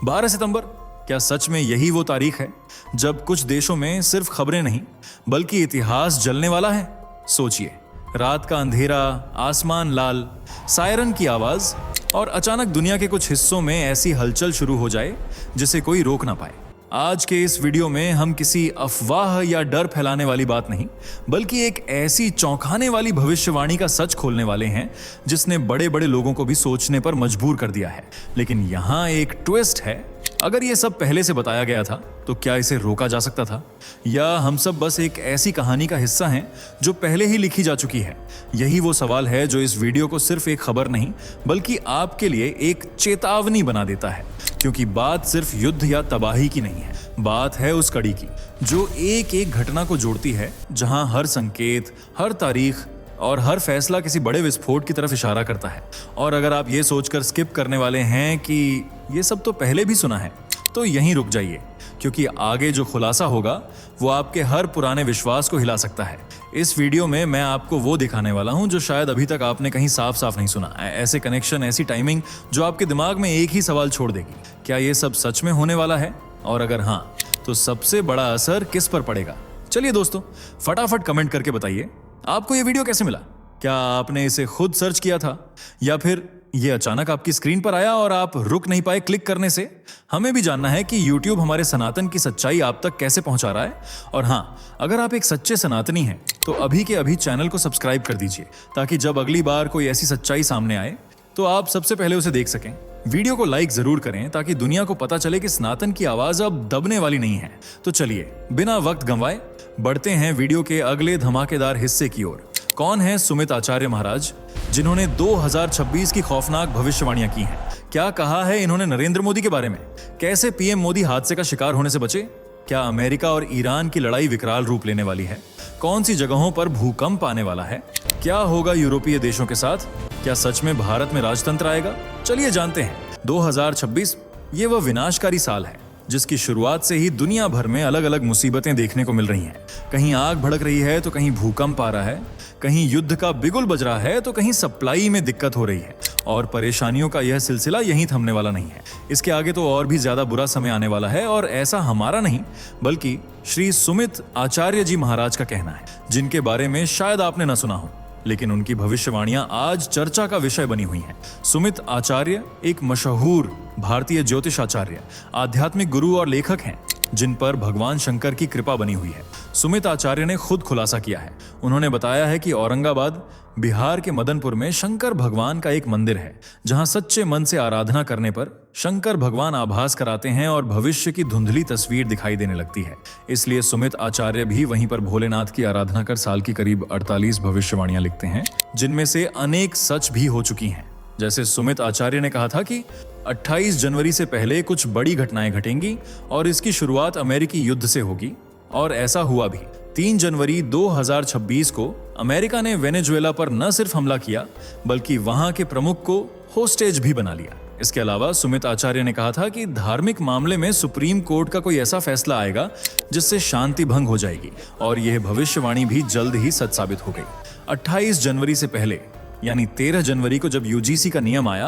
12 सितंबर, क्या सच में यही वो तारीख है जब कुछ देशों में सिर्फ खबरें नहीं बल्कि इतिहास जलने वाला है? सोचिए, रात का अंधेरा, आसमान लाल, सायरन की आवाज और अचानक दुनिया के कुछ हिस्सों में ऐसी हलचल शुरू हो जाए जिसे कोई रोक ना पाए। आज के इस वीडियो में हम किसी अफवाह या डर फैलाने वाली बात नहीं बल्कि एक ऐसी चौंकाने वाली भविष्यवाणी का सच खोलने वाले हैं जिसने बड़े बड़े लोगों को भी सोचने पर मजबूर कर दिया है। लेकिन यहाँ एक ट्विस्ट है, अगर ये सब पहले से बताया गया था तो क्या इसे रोका जा सकता था, या हम सब बस एक ऐसी कहानी का हिस्सा हैं जो पहले ही लिखी जा चुकी है? यही वो सवाल है जो इस वीडियो को सिर्फ एक खबर नहीं बल्कि आपके लिए एक चेतावनी बना देता है। क्योंकि बात सिर्फ युद्ध या तबाही की नहीं है, बात है उस कड़ी की जो एक एक घटना को जोड़ती है, जहां हर संकेत, हर तारीख और हर फैसला किसी बड़े विस्फोट की तरफ इशारा करता है। और अगर आप ये सोचकर स्किप करने वाले हैं कि ये सब तो पहले भी सुना है, तो यहीं रुक जाइए, क्योंकि आगे जो खुलासा होगा वो आपके हर पुराने विश्वास को हिला सकता है। इस वीडियो में मैं आपको वो दिखाने वाला हूं जो शायद अभी तक आपने कहीं साफ साफ नहीं सुना। ऐसे कनेक्शन, ऐसी टाइमिंग जो आपके दिमाग में एक ही सवाल छोड़ देगी, क्या ये सब सच में होने वाला है? और अगर हाँ, तो सबसे बड़ा असर किस पर पड़ेगा? चलिए दोस्तों, फटाफट कमेंट करके बताइए आपको ये वीडियो कैसे मिला। क्या आपने इसे खुद सर्च किया था या फिर ये अचानक आपकी स्क्रीन पर आया और आप रुक नहीं पाए क्लिक करने से? हमें भी जानना है कि YouTube हमारे सनातन की सच्चाई आप तक कैसे पहुंचा रहा है। और हाँ, अगर आप एक सच्चे सनातनी हैं तो अभी के अभी चैनल को सब्सक्राइब कर दीजिए, ताकि जब अगली बार कोई ऐसी सच्चाई सामने आए तो आप सबसे पहले उसे देख सकें। वीडियो को लाइक जरूर करें ताकि दुनिया को पता चले कि सनातन की आवाज अब दबने वाली नहीं है। तो चलिए बिना वक्त गंवाए बढ़ते हैं वीडियो के अगले धमाकेदार हिस्से की ओर। कौन है सुमित आचार्य महाराज, जिन्होंने 2026 की खौफनाक भविष्यवाणियां की हैं? क्या कहा है इन्होंने नरेंद्र मोदी के बारे में? कैसे पीएम मोदी हादसे का शिकार होने से बचे? क्या अमेरिका और ईरान की लड़ाई विकराल रूप लेने वाली है? कौन सी जगहों पर भूकंप आने वाला है? क्या होगा यूरोपीय देशों के साथ? क्या सच में भारत में राजतंत्र आएगा? चलिए जानते हैं। 2026 ये वह विनाशकारी साल है जिसकी शुरुआत से ही दुनिया भर में अलग अलग मुसीबतें देखने को मिल रही हैं। कहीं आग भड़क रही है तो कहीं भूकंप आ रहा है, कहीं युद्ध का बिगुल बज रहा है तो कहीं सप्लाई में दिक्कत हो रही है। और परेशानियों का यह सिलसिला यहीं थमने वाला नहीं है। इसके आगे तो और भी ज्यादा बुरा समय आने वाला है। और ऐसा हमारा नहीं बल्कि श्री सुमित आचार्य जी महाराज का कहना है, जिनके बारे में शायद आपने न सुना हो, लेकिन उनकी भविष्यवाणियां आज चर्चा का विषय बनी हुई हैं। सुमित आचार्य एक मशहूर भारतीय ज्योतिष आचार्य, आध्यात्मिक गुरु और लेखक हैं जिन पर भगवान शंकर की कृपा बनी हुई है। सुमित आचार्य ने खुद खुलासा किया है। उन्होंने बताया है कि औरंगाबाद, बिहार के मदनपुर में शंकर भगवान का एक मंदिर है, जहां सच्चे मन से आराधना करने पर शंकर भगवान आभास कराते हैं और भविष्य की धुंधली तस्वीर दिखाई देने लगती है। इसलिए सुमित आचार्य भी वहीं पर भोलेनाथ की आराधना कर साल की करीब 48 भविष्यवाणियां लिखते हैं, जिनमें से अनेक सच भी हो चुकी हैं। जैसे सुमित आचार्य ने कहा था कि 28 जनवरी से पहले कुछ बड़ी घटनाएं घटेंगी और इसकी शुरुआत अमेरिकी युद्ध से होगी, और ऐसा हुआ भी। 3 जनवरी 2026 को अमेरिका ने वेनेजुएला पर न सिर्फ हमला किया बल्कि वहां के प्रमुख को होस्टेज भी बना लिया। इसके अलावा सुमित आचार्य ने कहा था कि धार्मिक मामले में सुप्रीम कोर्ट का कोई ऐसा फैसला आएगा जिससे शांति भंग हो जाएगी, और यह भविष्यवाणी भी जल्द ही सच साबित हो गई। 28 जनवरी से पहले यानी 13 जनवरी को जब यूजीसी का नियम आया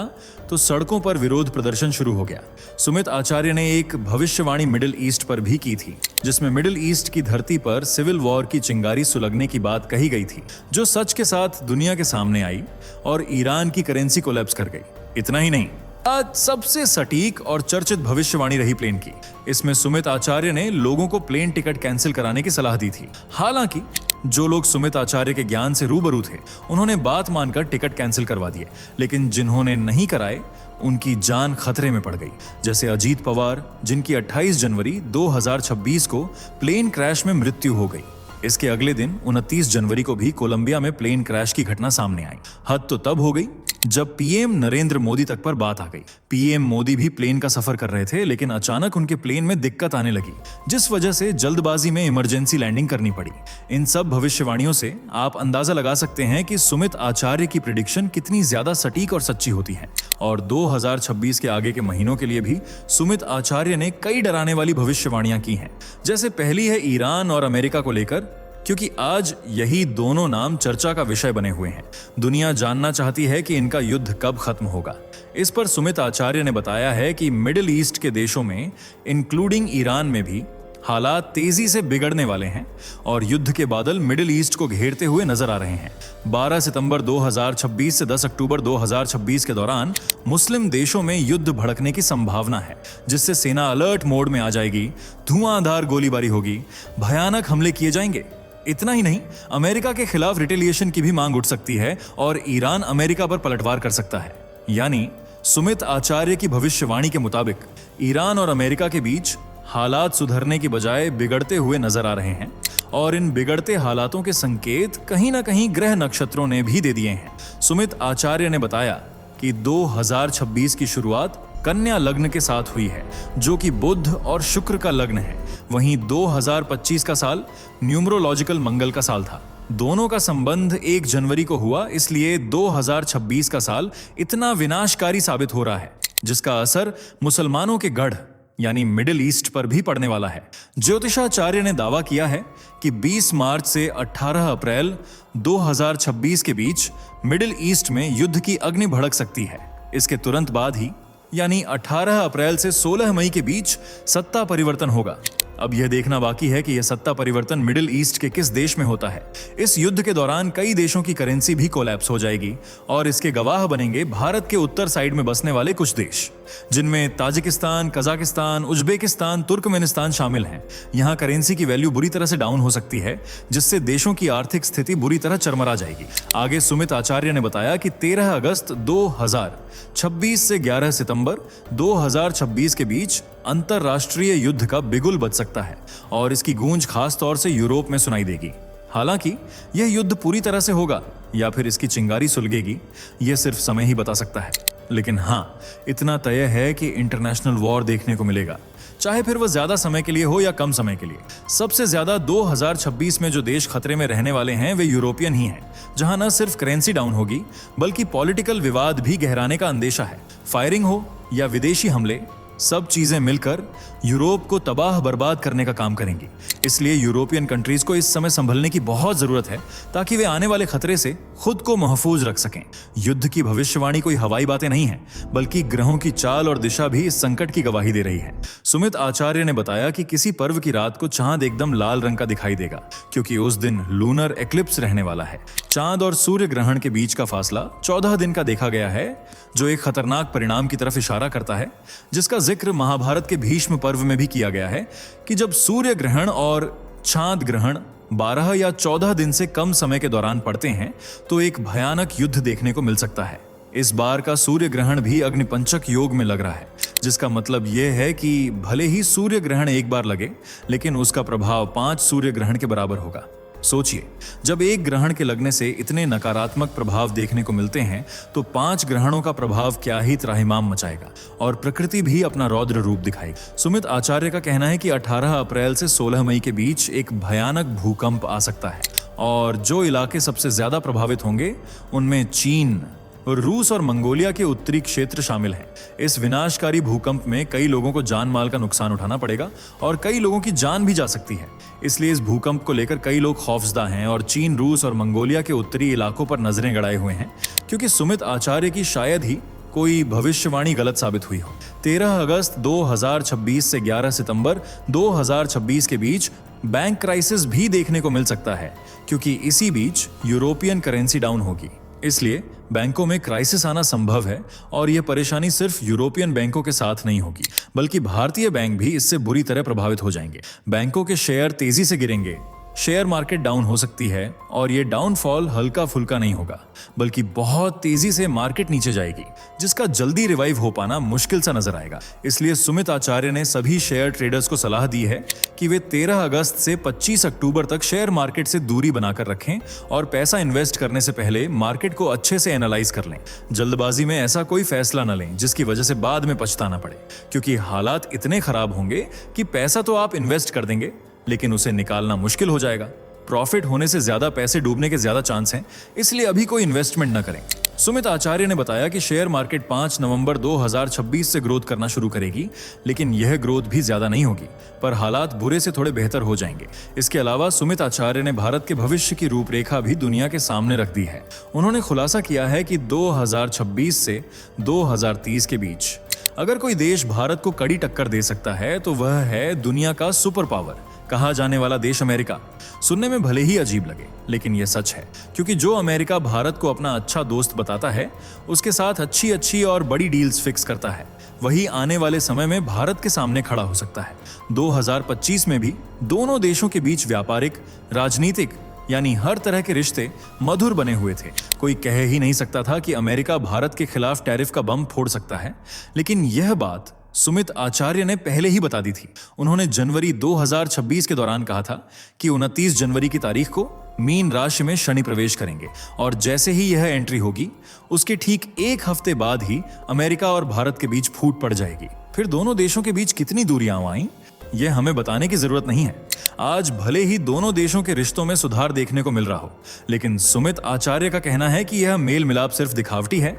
तो सड़कों पर विरोध प्रदर्शन शुरू हो गया। सुमित आचार्य ने एक भविष्यवाणी मिडिल ईस्ट पर भी की थी, जिसमें मिडिल ईस्ट की धरती पर सिविल वॉर की चिंगारी सुलगने की बात कही गई थी, जो सच के साथ दुनिया के सामने आई और ईरान की करेंसी कोलैप्स कर गई। इतना ही नहीं, आज सबसे सटीक और चर्चित भविष्यवाणी रही प्लेन की। इसमें सुमित आचार्य ने लोगों को प्लेन टिकट कैंसिल कराने की सलाह दी थी। हालांकि जो लोग सुमित आचार्य के ज्ञान से रूबरू थे उन्होंने बात मानकर टिकट कैंसिल करवा दिए, लेकिन जिन्होंने नहीं कराए उनकी जान खतरे में पड़ गई। जैसे अजीत पवार, जिनकी 28 जनवरी 2026 को प्लेन क्रैश में मृत्यु हो गई। इसके अगले दिन 29 जनवरी को भी कोलंबिया में प्लेन क्रैश की घटना सामने आई। हद तो तब हो गई जब पीएम नरेंद्र मोदी तक पर बात आ गई। पीएम मोदी भी प्लेन का सफर कर रहे थे, लेकिन अचानक उनके प्लेन में दिक्कत आने लगी, जिस वजह से जल्दबाजी में इमरजेंसी लैंडिंग करनी पड़ी। इन सब भविष्यवाणियों से आप अंदाजा लगा सकते हैं कि सुमित आचार्य की प्रेडिक्शन कितनी ज्यादा सटीक और सच्ची होती है। और 2026 के आगे के महीनों के लिए भी सुमित आचार्य ने कई डराने वाली भविष्यवाणियां की हैं। जैसे पहली है ईरान और अमेरिका को लेकर, क्योंकि आज यही दोनों नाम चर्चा का विषय बने हुए हैं। दुनिया जानना चाहती है कि इनका युद्ध कब खत्म होगा। इस पर सुमित आचार्य ने बताया है कि मिडिल ईस्ट के देशों में, इंक्लूडिंग ईरान में भी, हालात तेजी से बिगड़ने वाले हैं और युद्ध के बादल मिडिल ईस्ट को घेरते हुए नजर आ रहे हैं। 12 सितंबर 2026 से 10 अक्टूबर 2026 के दौरान मुस्लिम देशों में युद्ध भड़कने की संभावना है, जिससे सेना अलर्ट मोड में आ जाएगी, धुआंधार गोलीबारी होगी, भयानक हमले किए जाएंगे। इतना ही नहीं, अमेरिका के खिलाफ रिटेलिएशन की भी मांग उठ सकती है और ईरान अमेरिका पर पलटवार कर सकता है। यानी सुमित आचार्य की भविष्यवाणी के मुताबिक ईरान और अमेरिका के बीच हालात सुधरने की बजाय बिगड़ते हुए नजर आ रहे हैं और इन बिगड़ते हालातों के संकेत कहीं ना कहीं ग्रह नक्षत्रों ने भी दे दिए हैं। सुमित आचार्य ने बताया कि 2026 की शुरुआत कन्या लग्न के साथ हुई है, जो कि बुध और शुक्र का लग्न है। वहीं 2025 का साल न्यूमरोलॉजिकल मंगल का साल था। दोनों का संबंध 1 जनवरी को हुआ, इसलिए 2026 का साल इतना विनाशकारी साबित हो रहा है, जिसका असर मुसलमानों के गढ़ यानी मिडिल ईस्ट पर भी पड़ने वाला है। ज्योतिषाचार्य ने दावा किया है कि 20 मार्च से 18 अप्रैल 2026 के बीच मिडिल ईस्ट में युद्ध की अग्नि भड़क सकती है। इसके तुरंत बाद ही यानी 18 अप्रैल से 16 मई के बीच सत्ता परिवर्तन होगा। अब यह देखना बाकी है कि यह सत्ता परिवर्तन मिडिल ईस्ट के किस देश में होता है। इस युद्ध के दौरान कई देशों की करेंसी भी कोलैप्स हो जाएगी और इसके गवाह बनेंगे भारत के उत्तर साइड में बसने वाले कुछ देश, जिनमें ताजिकिस्तान, कजाकिस्तान, उज्बेकिस्तान, तुर्कमेनिस्तान शामिल हैं। यहाँ करेंसी की वैल्यू बुरी तरह से डाउन हो सकती है, जिससे देशों की आर्थिक स्थिति बुरी तरह चरमरा जाएगी। आगे सुमित आचार्य ने बताया कि 13 अगस्त 2026 से 11 सितंबर 2026 के बीच अंतरराष्ट्रीय युद्ध का बिगुल बज सकता है और इसकी गूंज खास तौर से यूरोप में सुनाई देगी। हालांकि यह युद्ध पूरी तरह से होगा या फिर इसकी चिंगारी सुलगेगी, यह सिर्फ समय ही बता सकता है। लेकिन हाँ, इतना तय है कि इंटरनेशनल वॉर देखने को मिलेगा, चाहे फिर वह ज्यादा समय के लिए हो या कम समय के लिए। सबसे ज्यादा 2026 में जो देश खतरे में रहने वाले हैं वे यूरोपियन ही हैं, जहां न सिर्फ करेंसी डाउन होगी बल्कि पॉलिटिकल विवाद भी गहराने का अंदेशा है। फायरिंग हो या विदेशी हमले, सब चीजें मिलकर यूरोप को तबाह बर्बाद करने का काम करेंगी। इसलिए यूरोपियन कंट्रीज को इस समय संभलने की बहुत जरूरत है ताकि वे आने वाले खतरे से खुद को महफूज रख सकें। युद्ध की भविष्यवाणी कोई हवाई बातें नहीं है, बल्कि ग्रहों की चाल और दिशा भी इस संकट की गवाही दे रही है। सुमित आचार्य ने बताया कि किसी पर्व की रात को चांद एकदम लाल रंग का दिखाई देगा, क्योंकि उस दिन लूनर एक्लिप्स रहने वाला है। चांद और सूर्य ग्रहण के बीच का फासला 14 दिन का देखा गया है, जो एक खतरनाक परिणाम की तरफ इशारा करता है, जिसका जिक्र महाभारत के भीष्म पर्व में भी किया गया है कि जब सूर्य ग्रहण और चांद ग्रहण 12 या 14 दिन से कम समय के दौरान पड़ते हैं तो एक भयानक युद्ध देखने को मिल सकता है। इस बार का सूर्य ग्रहण भी अग्निपंचक योग में लग रहा है, जिसका मतलब यह है कि भले ही सूर्य ग्रहण एक बार लगे, लेकिन उसका प्रभाव 5 सूर्य ग्रहण के बराबर होगा। सोचिए, जब एक ग्रहण के लगने से इतने नकारात्मक प्रभाव देखने को मिलते हैं तो 5 ग्रहणों का प्रभाव क्या ही त्राहिमाम मचाएगा और प्रकृति भी अपना रौद्र रूप दिखाएगी। सुमित आचार्य का कहना है कि 18 अप्रैल से 16 मई के बीच एक भयानक भूकंप आ सकता है और जो इलाके सबसे ज्यादा प्रभावित होंगे उनमें चीन, रूस और मंगोलिया के उत्तरी क्षेत्र शामिल हैं। इस विनाशकारी भूकंप में कई लोगों को जान माल का नुकसान उठाना पड़ेगा और कई लोगों की जान भी जा सकती है। इसलिए इस भूकंप को लेकर कई लोग खौफजदा हैं और चीन, रूस और मंगोलिया के उत्तरी इलाकों पर नजरें गड़ाए हुए हैं, क्योंकि सुमित आचार्य की शायद ही कोई भविष्यवाणी गलत साबित हुई हो। 13 अगस्त 2026 से 11 सितंबर 2026 के बीच बैंक क्राइसिस भी देखने को मिल सकता है, क्योंकि इसी बीच यूरोपियन करेंसी डाउन होगी। इसलिए बैंकों में क्राइसिस आना संभव है और यह परेशानी सिर्फ यूरोपियन बैंकों के साथ नहीं होगी, बल्कि भारतीय बैंक भी इससे बुरी तरह प्रभावित हो जाएंगे। बैंकों के शेयर तेजी से गिरेंगे, शेयर मार्केट डाउन हो सकती है और ये डाउनफॉल हल्का फुल्का नहीं होगा, बल्कि बहुत तेजी से मार्केट नीचे जाएगी, जिसका जल्दी रिवाइव हो पाना मुश्किल सा नजर आएगा। इसलिए सुमित आचार्य ने सभी शेयर ट्रेडर्स को सलाह दी है कि वे 13 अगस्त से 25 अक्टूबर तक शेयर मार्केट से दूरी बनाकर रखें और पैसा इन्वेस्ट करने से पहले मार्केट को अच्छे से एनालाइज कर लें। जल्दबाजी में ऐसा कोई फैसला न लें जिसकी वजह से बाद में पछताना पड़े, क्योंकि हालात इतने खराब होंगे कि पैसा तो आप इन्वेस्ट कर देंगे लेकिन उसे निकालना मुश्किल हो जाएगा। प्रॉफिट होने से ज्यादा पैसे डूबने के ज्यादा चांस हैं, इसलिए अभी कोई इन्वेस्टमेंट न करें। सुमित आचार्य ने बताया कि शेयर मार्केट 5 नवंबर 2026 से ग्रोथ करना शुरू करेगी, लेकिन यह ग्रोथ भी ज्यादा नहीं होगी, पर हालात बुरे से थोड़े बेहतर हो जाएंगे। इसके अलावा सुमित आचार्य ने भारत के भविष्य की रूपरेखा भी दुनिया के सामने रख दी है। उन्होंने खुलासा किया है कि 2026 से 2030 के बीच अगर कोई देश भारत को कड़ी टक्कर दे सकता है तो वह है दुनिया का सुपर पावर कहा जाने वाला देश अमेरिका। सुनने में भले ही अजीब लगे, लेकिन यह सच है, क्योंकि जो अमेरिका भारत को अपना अच्छा दोस्त बताता है, उसके साथ अच्छी अच्छी और बड़ी डील्स फिक्स करता है, वही आने वाले समय में भारत के सामने खड़ा हो सकता है। 2025 में भी दोनों देशों के बीच व्यापारिक, राजनीतिक यानी हर तरह के रिश्ते मधुर बने हुए थे। कोई कह ही नहीं सकता था कि अमेरिका भारत के खिलाफ टैरिफ का बम फोड़ सकता है, लेकिन यह बात सुमित आचार्य ने पहले ही बता दी थी। उन्होंने जनवरी 2026 के दौरान कहा था कि 29 जनवरी की तारीख को मीन राशि में शनि प्रवेश करेंगे, और जैसे ही यह एंट्री होगी उसके ठीक एक हफ्ते बाद ही अमेरिका और भारत के बीच फूट पड़ जाएगी। फिर दोनों देशों के बीच कितनी दूरियां आईं, यह हमें बताने की जरूरत नहीं है। आज भले ही दोनों देशों के रिश्तों में सुधार देखने को मिल रहा हो, लेकिन सुमित आचार्य का कहना है कि यह मेल मिलाप सिर्फ दिखावटी है।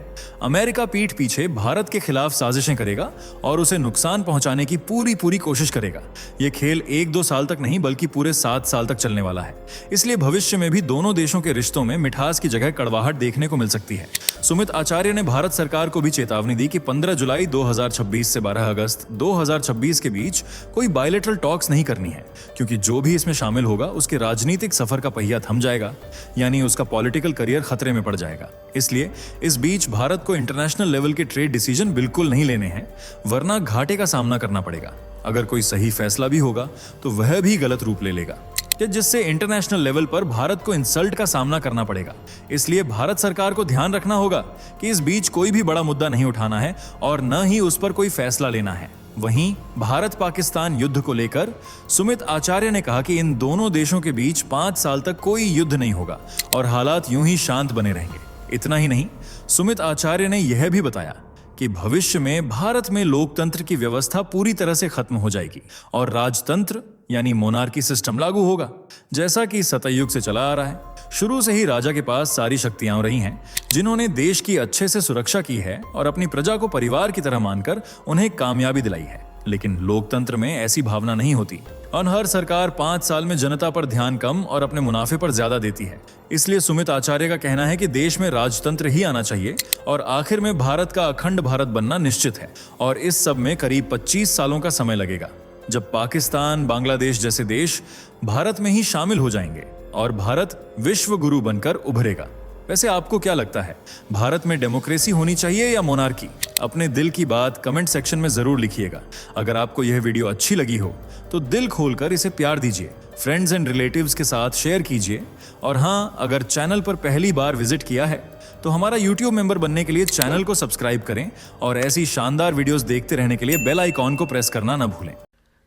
अमेरिका पीठ पीछे भारत के खिलाफ साजिशें करेगा और उसे नुकसान पहुंचाने की पूरी कोशिश करेगा। यह खेल 1-2 साल तक नहीं बल्कि पूरे 7 साल तक चलने वाला है। इसलिए भविष्य में भी दोनों देशों के रिश्तों में मिठास की जगह कड़वाहट देखने को मिल सकती है। सुमित आचार्य ने भारत सरकार को भी चेतावनी दी कि 15 जुलाई 2026 से 12 अगस्त 2026 के बीच कोई बायलैटरल टॉक्स नहीं करनी है, क्योंकि जो भी इसमें शामिल होगा उसके राजनीतिक सफर का पहिया थम जाएगा, यानी उसका पॉलिटिकल करियर खतरे में पड़ जाएगा। इसलिए इस बीच भारत को इंटरनेशनल लेवल के ट्रेड डिसीजन बिल्कुल नहीं लेने हैं, वरना घाटे का सामना करना पड़ेगा। अगर कोई सही फैसला भी होगा तो वह भी गलत रूप ले लेगा, जिससे इंटरनेशनल लेवल पर भारत को इंसल्ट का सामना करना पड़ेगा। इसलिए भारत सरकार को ध्यान रखना होगा कि इस बीच कोई भी बड़ा मुद्दा नहीं उठाना है और न ही उस पर कोई फैसला लेना है। वहीं भारत पाकिस्तान युद्ध को लेकर सुमित आचार्य ने कहा कि इन दोनों देशों के बीच 5 साल तक कोई युद्ध नहीं होगा और हालात यूं ही शांत बने रहेंगे। इतना ही नहीं, सुमित आचार्य ने यह भी बताया कि भविष्य में भारत में लोकतंत्र की व्यवस्था पूरी तरह से खत्म हो जाएगी और राजतंत्र यानी मोनार्की सिस्टम लागू होगा, जैसा कि सतयुग से चला आ रहा है। शुरू से ही राजा के पास सारी शक्तियां रही हैं, जिन्होंने देश की अच्छे से सुरक्षा की है और अपनी प्रजा को परिवार की तरह मानकर उन्हें कामयाबी दिलाई है। लेकिन लोकतंत्र में ऐसी भावना नहीं होती और हर सरकार 5 साल में जनता पर ध्यान कम और अपने मुनाफे पर ज्यादा देती है। इसलिए सुमित आचार्य का कहना है कि देश में राजतंत्र ही आना चाहिए और आखिर में भारत का अखंड भारत बनना निश्चित है, और इस सब में करीब 25 सालों का समय लगेगा, जब पाकिस्तान, बांग्लादेश जैसे देश भारत में ही शामिल हो जाएंगे और भारत विश्व गुरु बनकर उभरेगा। वैसे आपको क्या लगता है, भारत में डेमोक्रेसी होनी चाहिए या मोनार्की? अपने दिल की बात कमेंट सेक्शन में जरूर लिखिएगा। अगर आपको यह वीडियो अच्छी लगी हो तो दिल खोलकर इसे प्यार दीजिए, फ्रेंड्स एंड रिलेटिव्स के साथ शेयर कीजिए, और हाँ, अगर चैनल पर पहली बार विजिट किया है तो हमारा YouTube मेंबर बनने के लिए चैनल को सब्सक्राइब करें और ऐसी शानदार वीडियोस देखते रहने के लिए बेल आइकॉन को प्रेस करना ना भूलें।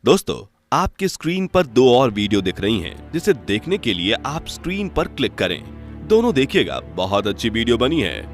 दोस्तों, आपके स्क्रीन पर 2 और वीडियो दिख रही हैं, जिसे देखने के लिए आप स्क्रीन पर क्लिक करें। दोनों देखिएगा, बहुत अच्छी वीडियो बनी है।